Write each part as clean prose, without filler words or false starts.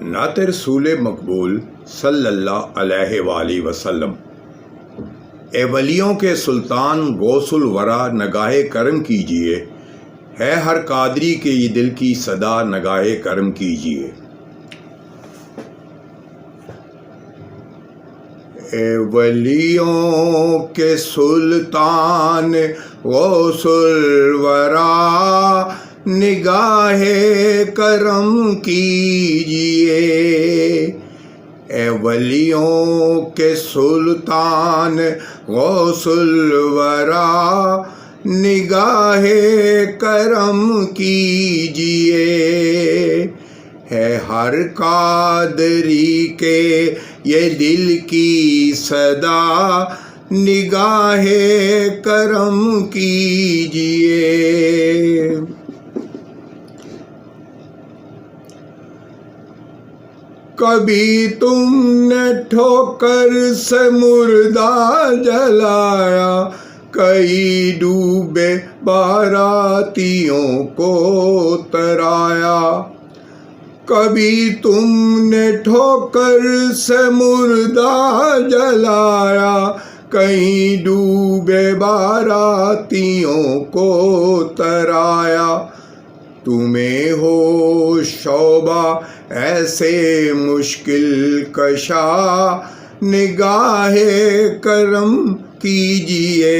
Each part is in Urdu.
نعت رسول مقبول صلی اللہ علیہ وآلہ وسلم۔ اے ولیوں کے سلطان غوث الورا نگاہ کرم کیجئے، ہے ہر قادری کے یہ دل کی صدا نگاہ کرم کیجئے۔ اے ولیوں کے سلطان غوث الورا نگاہ کرم کیجئے، اے ولیوں کے سلطان غوث الورا نگاہ کرم کیجئے، ہے ہر قادری کے یہ دل کی صدا نگاہ کرم کیجئے۔ کبھی تم نے ٹھوکر سے مردہ جلایا، کئی ڈوبے باراتیوں کو ترایا۔ کبھی تم نے ٹھوکر سے مردہ جلایا، کئی ڈوبے باراتیوں کو ترایا۔ تمہیں ہو شعبہ ایسے مشکل کشا نگاہ کرم کیجئے،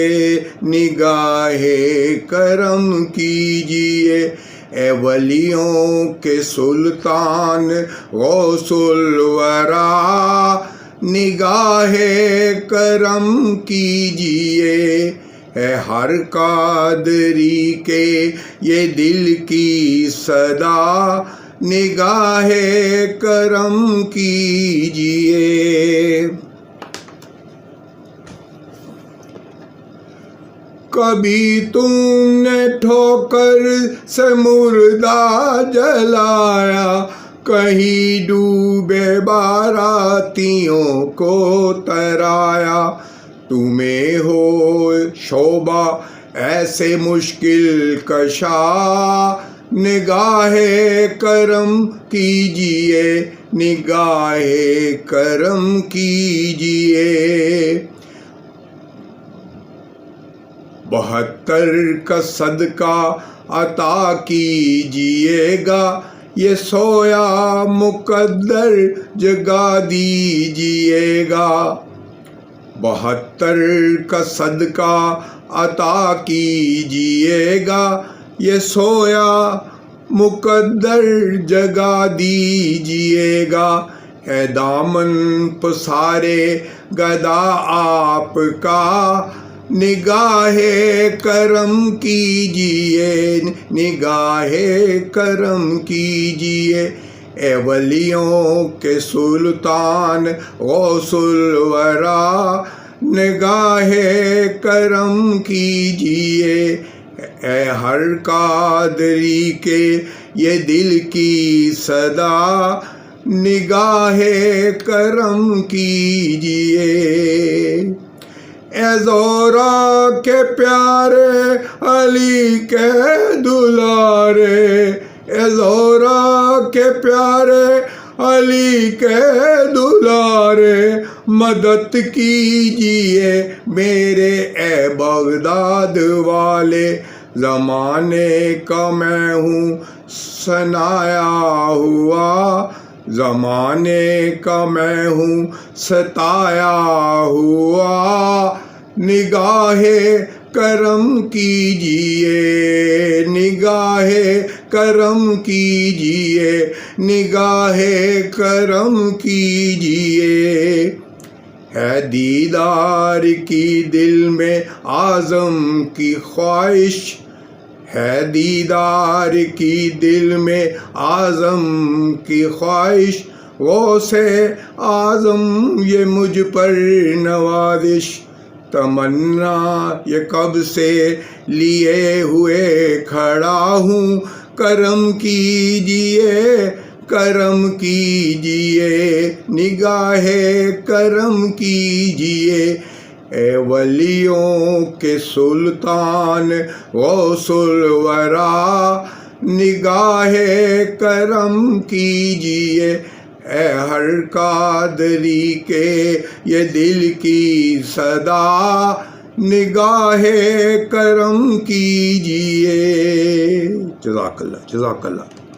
نگاہ کرم کیجئے، اے ولیوں کے سلطان غوث الورا نگاہ کرم کیجئے، اے ہر قادری کے یہ دل کی صدا نگاہ کرم کیجئے۔ کبھی تم نے ٹھوکر سے مردہ جلایا، کہیں ڈوبے باراتیوں کو ترایا۔ تمہیں ہو شعبہ ایسے مشکل کشا نگاہ کرم کیجئے، نگاہ کرم کیجئے۔ 72 کا صدقہ عطا کیجئے گا، یہ سویا مقدر جگا دیجئے گا۔ 72 کا صدقہ عطا کیجئے گا، یہ سویا مقدر جگا دیجئے گا۔ ہے دامن پسارے گدا آپ کا، نگاہ کرم کیجئے، نگاہ کرم کیجئے، اے ولیوں کے سلطان غوث الورا نگاہ کرم کیجئے، اے ہر قادری کے یہ دل کی صدا نگاہ کرم کیجئے۔ اے زہرا کے پیارے علی کے دلارے، اے زہرا کے پیارے علی کے دلارے، مدد کیجئے میرے اے بغداد والے۔ زمانے کا میں ہوں سنایا ہوا، زمانے کا میں ہوں ستایا ہوا، نگاہ کرم کیجئے، نگاہ کرم کیجئے، نگاہ کرم کیجئے۔ ہے دیدار کی دل میں اعظم کی خواہش، ہے دیدار کی دل میں اعظم کی خواہش، غوث اعظم یہ مجھ پر نوازش، تمنا یہ کب سے لیے ہوئے کھڑا ہوں، کرم کیجئے، کرم کیجئے، نگاہ کرم کیجئے، اے ولیوں کے سلطان غوث الورا نگاہ کرم کیجئے، اے ہر قادری کے یہ دل کی صدا نگاہ کرم کیجئے۔ جزاک اللہ، جزاک اللہ۔